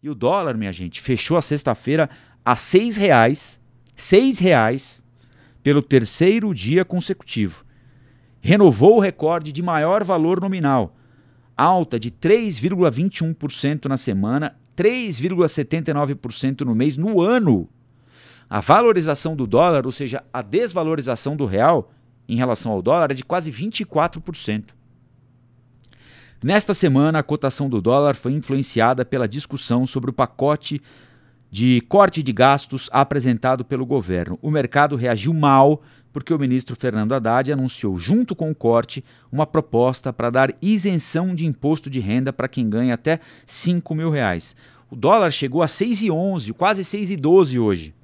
E o dólar, minha gente, fechou a sexta-feira a R$ 6, R$ 6 pelo terceiro dia consecutivo. Renovou o recorde de maior valor nominal, alta de 3,21% na semana, 3,79% no mês, no ano. A valorização do dólar, ou seja, a desvalorização do real em relação ao dólar, é de quase 24%. Nesta semana, a cotação do dólar foi influenciada pela discussão sobre o pacote de corte de gastos apresentado pelo governo. O mercado reagiu mal porque o ministro Fernando Haddad anunciou, junto com o corte, uma proposta para dar isenção de imposto de renda para quem ganha até R$ 5.000. O dólar chegou a 6,11, quase 6,12 hoje.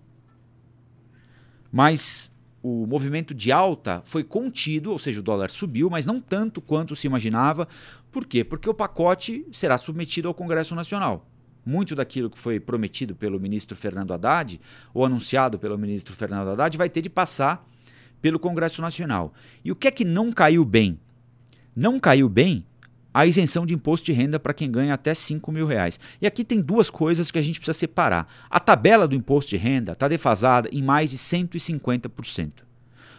Mas o movimento de alta foi contido, ou seja, o dólar subiu, mas não tanto quanto se imaginava. Por quê? Porque o pacote será submetido ao Congresso Nacional. Muito daquilo que foi prometido pelo ministro Fernando Haddad, ou anunciado pelo ministro Fernando Haddad, vai ter de passar pelo Congresso Nacional. E o que é que não caiu bem? Não caiu bem a isenção de imposto de renda para quem ganha até R$ 5.000. E aqui tem duas coisas que a gente precisa separar. A tabela do imposto de renda está defasada em mais de 150%.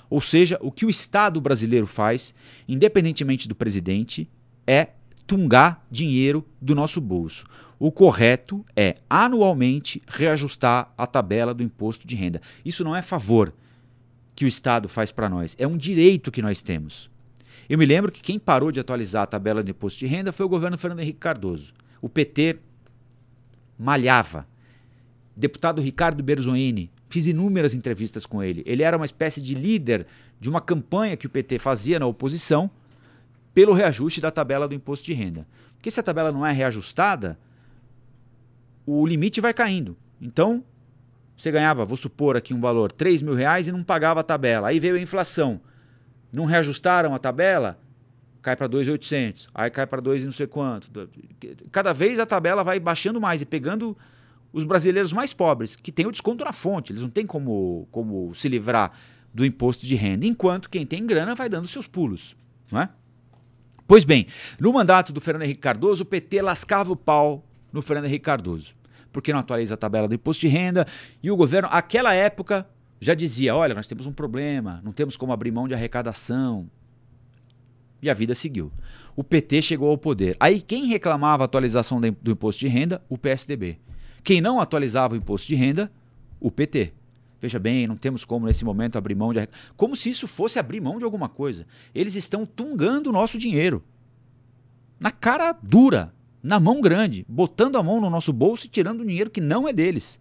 Ou seja, o que o Estado brasileiro faz, independentemente do presidente, é tungar dinheiro do nosso bolso. O correto é, anualmente, reajustar a tabela do imposto de renda. Isso não é favor que o Estado faz para nós, é um direito que nós temos. Eu me lembro que quem parou de atualizar a tabela do imposto de renda foi o governo Fernando Henrique Cardoso. O PT malhava. Deputado Ricardo Berzoini, fiz inúmeras entrevistas com ele. Ele era uma espécie de líder de uma campanha que o PT fazia na oposição pelo reajuste da tabela do imposto de renda. Porque se a tabela não é reajustada, o limite vai caindo. Então, você ganhava, vou supor aqui um valor, R$ 3.000 e não pagava a tabela. Aí veio a inflação. Não reajustaram a tabela, cai para 2.800. Aí cai para 2 e não sei quanto. Cada vez a tabela vai baixando mais e pegando os brasileiros mais pobres, que têm o desconto na fonte. Eles não têm como se livrar do imposto de renda. Enquanto quem tem grana vai dando seus pulos, não é? Pois bem, no mandato do Fernando Henrique Cardoso, o PT lascava o pau no Fernando Henrique Cardoso, porque não atualiza a tabela do imposto de renda, e o governo, naquela época, já dizia, olha, nós temos um problema, não temos como abrir mão de arrecadação. E a vida seguiu. O PT chegou ao poder. Aí quem reclamava a atualização do imposto de renda? O PSDB. Quem não atualizava o imposto de renda? O PT. Veja bem, não temos como nesse momento abrir mão de arrecadação. Como se isso fosse abrir mão de alguma coisa. Eles estão tungando o nosso dinheiro. Na cara dura, na mão grande, botando a mão no nosso bolso e tirando o dinheiro que não é deles.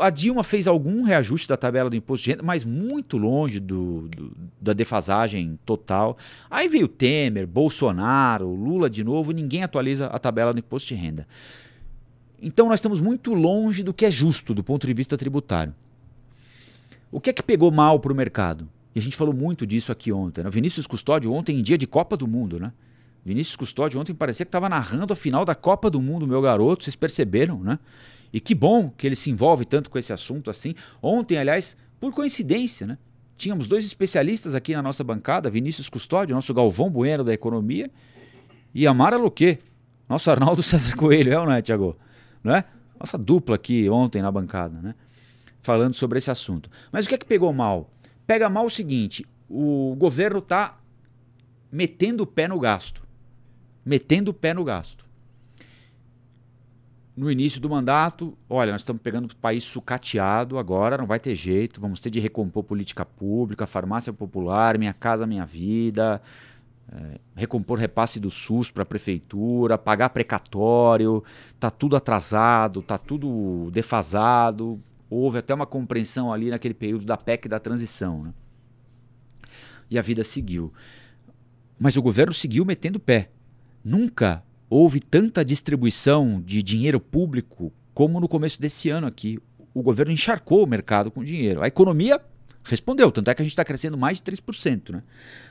A Dilma fez algum reajuste da tabela do imposto de renda, mas muito longe da defasagem total. Aí veio Temer, Bolsonaro, Lula de novo, e ninguém atualiza a tabela do imposto de renda. Então nós estamos muito longe do que é justo do ponto de vista tributário. O que é que pegou mal para o mercado? E a gente falou muito disso aqui ontem, né? Vinícius Custódio ontem em dia de Copa do Mundo, né? Vinícius Custódio ontem parecia que estava narrando a final da Copa do Mundo, meu garoto, vocês perceberam, né? E que bom que ele se envolve tanto com esse assunto assim. Ontem, aliás, por coincidência, né? Tínhamos dois especialistas aqui na nossa bancada, Vinícius Custódio, nosso Galvão Bueno da economia, e Amara Luque, nosso Arnaldo César Coelho, é ou não é, Thiago? Não é? Nossa dupla aqui ontem na bancada, né? Falando sobre esse assunto. Mas o que é que pegou mal? Pega mal o seguinte, o governo está metendo o pé no gasto. Metendo o pé no gasto. No início do mandato, olha, nós estamos pegando o país sucateado agora, não vai ter jeito, vamos ter de recompor política pública, farmácia popular, Minha Casa Minha Vida, recompor repasse do SUS para a prefeitura, pagar precatório, está tudo atrasado, está tudo defasado, houve até uma compreensão ali naquele período da PEC da transição, né? E a vida seguiu. Mas o governo seguiu metendo o pé. Nunca houve tanta distribuição de dinheiro público como no começo desse ano aqui. O governo encharcou o mercado com dinheiro. A economia respondeu, tanto é que a gente está crescendo mais de 3%. Né?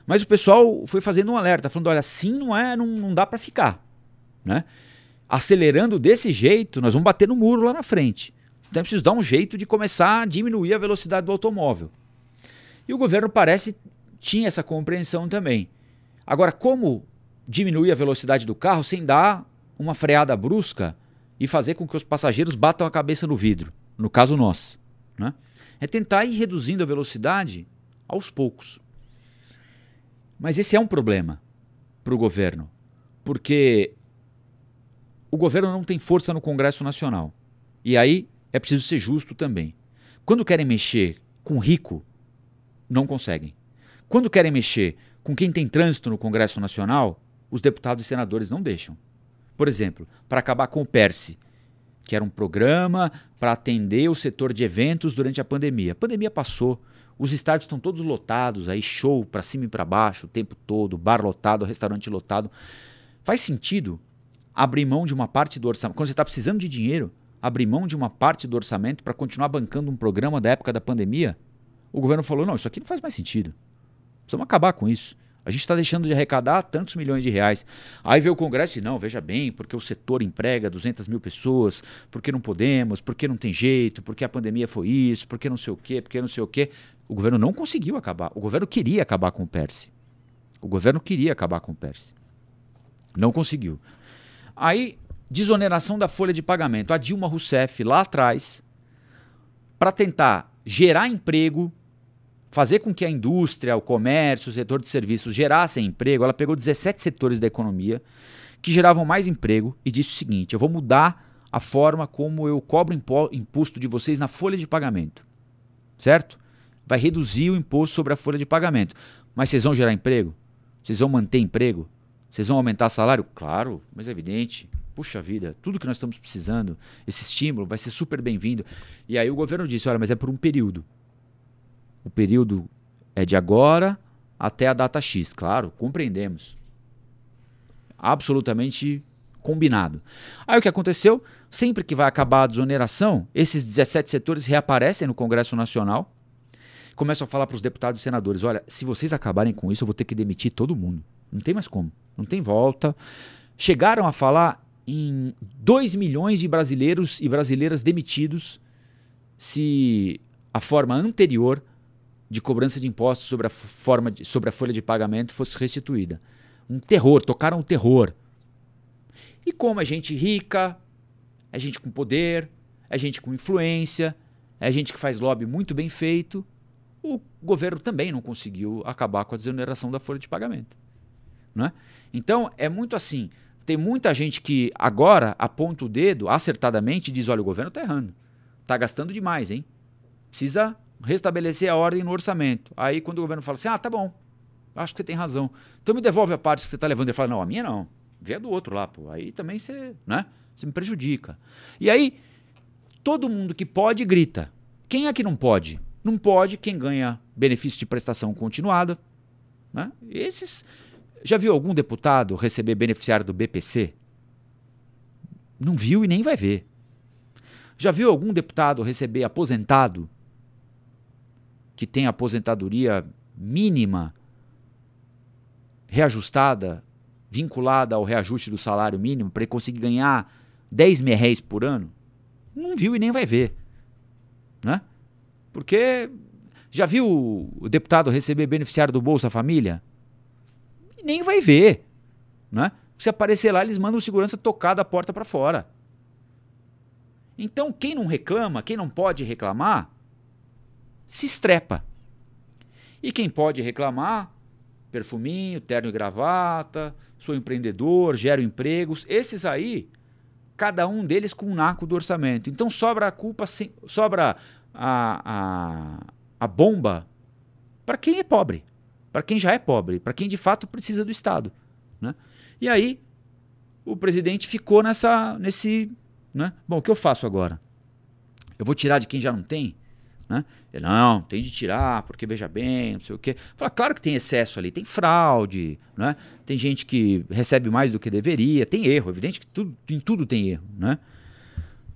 Mas o pessoal foi fazendo um alerta, falando, olha, assim não dá para ficar. Né? Acelerando desse jeito, nós vamos bater no muro lá na frente. Então é preciso dar um jeito de começar a diminuir a velocidade do automóvel. E o governo tinha essa compreensão também. Agora, como diminuir a velocidade do carro sem dar uma freada brusca e fazer com que os passageiros batam a cabeça no vidro, no caso nós, né? É tentar ir reduzindo a velocidade aos poucos. Mas esse é um problema para o governo, porque o governo não tem força no Congresso Nacional. E aí é preciso ser justo também. Quando querem mexer com rico, não conseguem. Quando querem mexer com quem tem trânsito no Congresso Nacional, os deputados e senadores não deixam. Por exemplo, para acabar com o PERSE, que era um programa para atender o setor de eventos durante a pandemia. A pandemia passou, os estádios estão todos lotados, aí show para cima e para baixo o tempo todo, bar lotado, restaurante lotado. Faz sentido abrir mão de uma parte do orçamento, quando você está precisando de dinheiro, abrir mão de uma parte do orçamento para continuar bancando um programa da época da pandemia? O governo falou, não, isso aqui não faz mais sentido. Precisamos acabar com isso. A gente está deixando de arrecadar tantos milhões de reais. Aí veio o Congresso e não, veja bem, porque o setor emprega 200 mil pessoas, porque não podemos, porque não tem jeito, porque a pandemia foi isso, porque não sei o quê, porque não sei o quê. O governo não conseguiu acabar. O governo queria acabar com o PERSE. O governo queria acabar com o PERSE. Não conseguiu. Aí, desoneração da folha de pagamento. A Dilma Rousseff, lá atrás, para tentar gerar emprego, fazer com que a indústria, o comércio, o setor de serviços gerassem emprego, ela pegou 17 setores da economia que geravam mais emprego e disse o seguinte, eu vou mudar a forma como eu cobro imposto de vocês na folha de pagamento, certo? Vai reduzir o imposto sobre a folha de pagamento. Mas vocês vão gerar emprego? Vocês vão manter emprego? Vocês vão aumentar salário? Claro, mas é evidente. Puxa vida, tudo que nós estamos precisando, esse estímulo vai ser super bem-vindo. E aí o governo disse, olha, mas é por um período. O período é de agora até a data X. Claro, compreendemos. Absolutamente combinado. Aí o que aconteceu? Sempre que vai acabar a desoneração, esses 17 setores reaparecem no Congresso Nacional, começam a falar para os deputados e senadores, olha, se vocês acabarem com isso, eu vou ter que demitir todo mundo. Não tem mais como. Não tem volta. Chegaram a falar em 2 milhões de brasileiros e brasileiras demitidos se a forma anterior de cobrança de impostos sobre a folha de pagamento fosse restituída. Um terror, tocaram o terror. E como é gente rica, é gente com poder, é gente com influência, é gente que faz lobby muito bem feito, o governo também não conseguiu acabar com a desoneração da folha de pagamento. Né? Então, é muito assim. Tem muita gente que agora aponta o dedo acertadamente e diz, olha, o governo está errando. Está gastando demais, hein? Precisa restabelecer a ordem no orçamento. Aí quando o governo fala assim, tá bom, acho que você tem razão. Então me devolve a parte que você está levando. Ele fala, não, a minha não. Vê a do outro lá, pô. Aí também você, né? Você me prejudica. E aí, todo mundo que pode grita. Quem é que não pode? Não pode quem ganha benefício de prestação continuada. Né? Esses... Já viu algum deputado receber beneficiário do BPC? Não viu e nem vai ver. Já viu algum deputado receber aposentado que tem aposentadoria mínima reajustada, vinculada ao reajuste do salário mínimo para ele conseguir ganhar 10 mil reais por ano? Não viu e nem vai ver. Né? Porque já viu o deputado receber beneficiário do Bolsa Família? E nem vai ver. Né? Se aparecer lá, eles mandam o segurança tocar da porta para fora. Então, quem não reclama, quem não pode reclamar, se estrepa. E quem pode reclamar, perfuminho, terno e gravata, sou empreendedor, gero empregos, esses aí, cada um deles com um naco do orçamento. Então sobra a culpa, sobra a bomba para quem é pobre, para quem já é pobre, para quem de fato precisa do Estado. Né? E aí o presidente ficou nesse... Né? Bom, o que eu faço agora? Eu vou tirar de quem já não tem? Né? Ele, não, tem de tirar, porque veja bem, não sei o quê. Fala, claro que tem excesso ali, tem fraude, né? Tem gente que recebe mais do que deveria, tem erro, é evidente que em tudo tem erro. Né?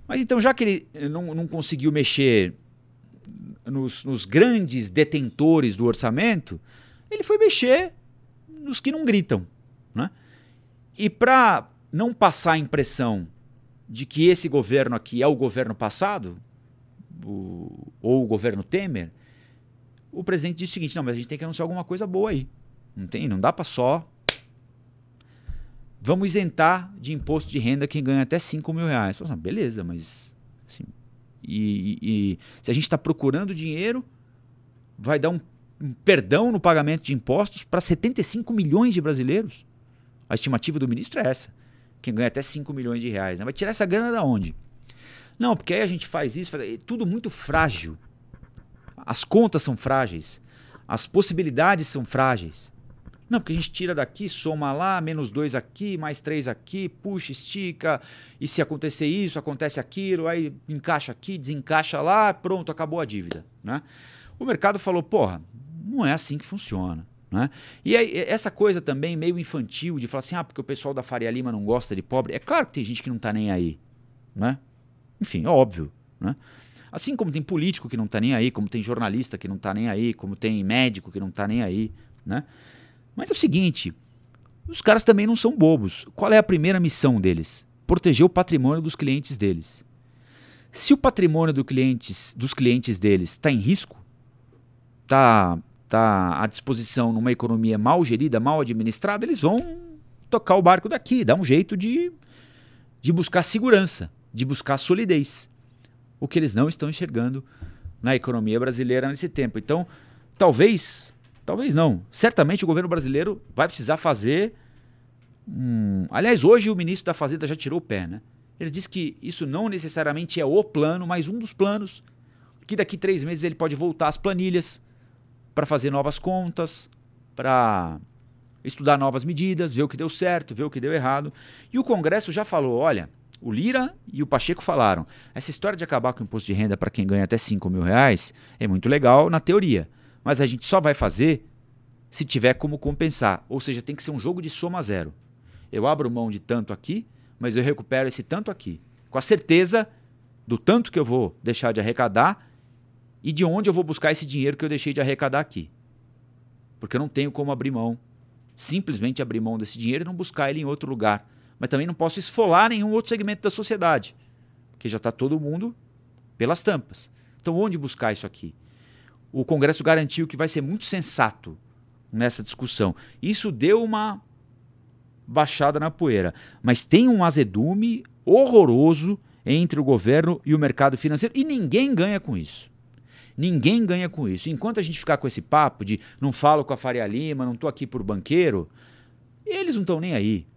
Mas então, já que ele não conseguiu mexer nos grandes detentores do orçamento, ele foi mexer nos que não gritam. Né? E para não passar a impressão de que esse governo aqui é o governo passado, ou o governo Temer, o presidente disse o seguinte, não, mas a gente tem que anunciar alguma coisa boa aí. Não dá para só vamos isentar de imposto de renda quem ganha até 5 mil reais. Fala assim, beleza, mas assim, se a gente está procurando dinheiro, vai dar um perdão no pagamento de impostos para 75 milhões de brasileiros. A estimativa do ministro é essa. Quem ganha até 5 milhões de reais. Né? Vai tirar essa grana da onde? Não, porque aí a gente faz isso, tudo muito frágil. As contas são frágeis. As possibilidades são frágeis. Não, porque a gente tira daqui, soma lá, -2 aqui, mais 3 aqui, puxa, estica, e se acontecer isso, acontece aquilo, aí encaixa aqui, desencaixa lá, pronto, acabou a dívida. Né? O mercado falou, porra, não é assim que funciona. Né? E aí, essa coisa também meio infantil de falar assim, porque o pessoal da Faria Lima não gosta de pobre. É claro que tem gente que não está nem aí. Né? Enfim, é óbvio. Né? Assim como tem político que não está nem aí, como tem jornalista que não está nem aí, como tem médico que não está nem aí. Né? Mas é o seguinte, os caras também não são bobos. Qual é a primeira missão deles? Proteger o patrimônio dos clientes deles. Se o patrimônio dos clientes deles está em risco, está à disposição numa economia mal gerida, mal administrada, eles vão tocar o barco daqui, dar um jeito de buscar segurança, de buscar solidez. O que eles não estão enxergando na economia brasileira nesse tempo. Então, talvez não. Certamente o governo brasileiro vai precisar fazer... Aliás, hoje o ministro da Fazenda já tirou o pé, né? Ele disse que isso não necessariamente é o plano, mas um dos planos, que daqui 3 meses ele pode voltar às planilhas para fazer novas contas, para estudar novas medidas, ver o que deu certo, ver o que deu errado. E o Congresso já falou, olha, o Lira e o Pacheco falaram, essa história de acabar com o imposto de renda para quem ganha até 5 mil reais é muito legal na teoria, mas a gente só vai fazer se tiver como compensar, ou seja, tem que ser um jogo de soma zero. Eu abro mão de tanto aqui, mas eu recupero esse tanto aqui, com a certeza do tanto que eu vou deixar de arrecadar e de onde eu vou buscar esse dinheiro que eu deixei de arrecadar aqui. Porque eu não tenho como abrir mão, simplesmente abrir mão desse dinheiro e não buscar ele em outro lugar. Mas também não posso esfolar nenhum outro segmento da sociedade, porque já está todo mundo pelas tampas. Então onde buscar isso aqui? O Congresso garantiu que vai ser muito sensato nessa discussão. Isso deu uma baixada na poeira. Mas tem um azedume horroroso entre o governo e o mercado financeiro e ninguém ganha com isso. Ninguém ganha com isso. Enquanto a gente ficar com esse papo de não falo com a Faria Lima, não estou aqui por banqueiro, eles não estão nem aí.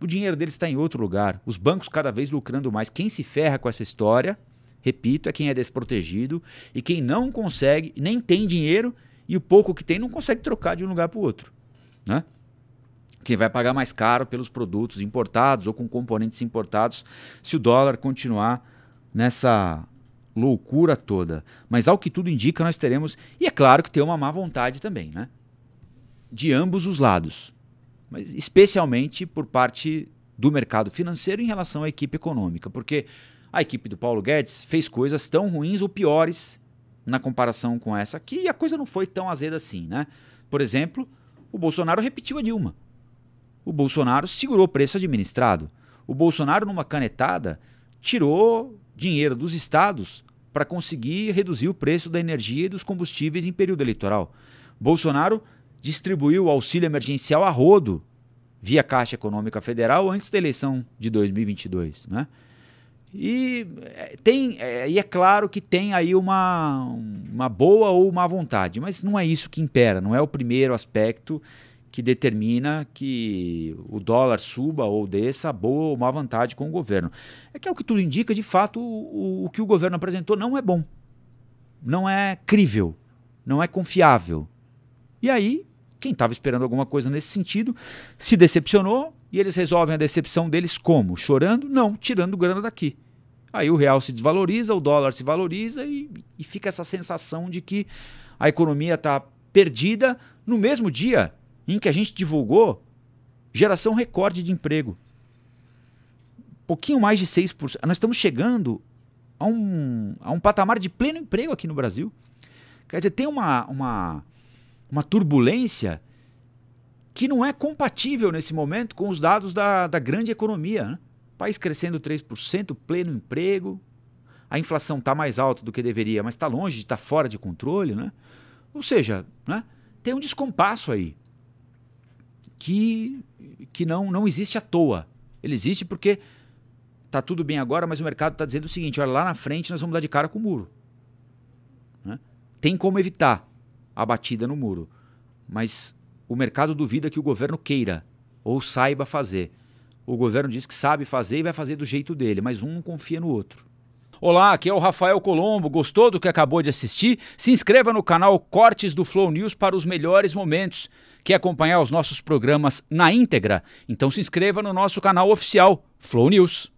O dinheiro deles está em outro lugar. Os bancos cada vez lucrando mais. Quem se ferra com essa história, repito, é quem é desprotegido e quem não consegue, nem tem dinheiro e o pouco que tem não consegue trocar de um lugar para o outro. Né? Quem vai pagar mais caro pelos produtos importados ou com componentes importados se o dólar continuar nessa loucura toda. Mas ao que tudo indica nós teremos, e é claro que tem uma má vontade também, né? De ambos os lados, mas especialmente por parte do mercado financeiro em relação à equipe econômica, porque a equipe do Paulo Guedes fez coisas tão ruins ou piores na comparação com essa aqui e a coisa não foi tão azeda assim, né? Por exemplo, o Bolsonaro repetiu a Dilma. O Bolsonaro segurou o preço administrado. O Bolsonaro, numa canetada, tirou dinheiro dos estados para conseguir reduzir o preço da energia e dos combustíveis em período eleitoral. Bolsonaro distribuiu o auxílio emergencial a rodo via Caixa Econômica Federal antes da eleição de 2022. Né? E é claro que tem aí uma boa ou má vontade, mas não é isso que impera, não é o primeiro aspecto que determina que o dólar suba ou desça, boa ou má vontade com o governo. É que, ao que tudo indica, de fato, o que o governo apresentou não é bom, não é crível, não é confiável. E aí, quem estava esperando alguma coisa nesse sentido se decepcionou e eles resolvem a decepção deles como? Chorando? Não, tirando grana daqui. Aí o real se desvaloriza, o dólar se valoriza e fica essa sensação de que a economia está perdida no mesmo dia em que a gente divulgou geração recorde de emprego. Pouquinho mais de 6%. Nós estamos chegando a um patamar de pleno emprego aqui no Brasil. Quer dizer, tem uma turbulência que não é compatível nesse momento com os dados da grande economia. Né? O país crescendo 3%, pleno emprego. A inflação está mais alta do que deveria, mas está longe de estar fora de controle. Né? Ou seja, né? Tem um descompasso aí. que não existe à toa. Ele existe porque está tudo bem agora, mas o mercado está dizendo o seguinte, olha, lá na frente nós vamos dar de cara com o muro. Né? Tem como evitar a batida no muro, mas o mercado duvida que o governo queira ou saiba fazer. O governo diz que sabe fazer e vai fazer do jeito dele, mas um não confia no outro. Olá, aqui é o Rafael Colombo. Gostou do que acabou de assistir? Se inscreva no canal Cortes do Flow News para os melhores momentos. Quer acompanhar os nossos programas na íntegra? Então se inscreva no nosso canal oficial, Flow News.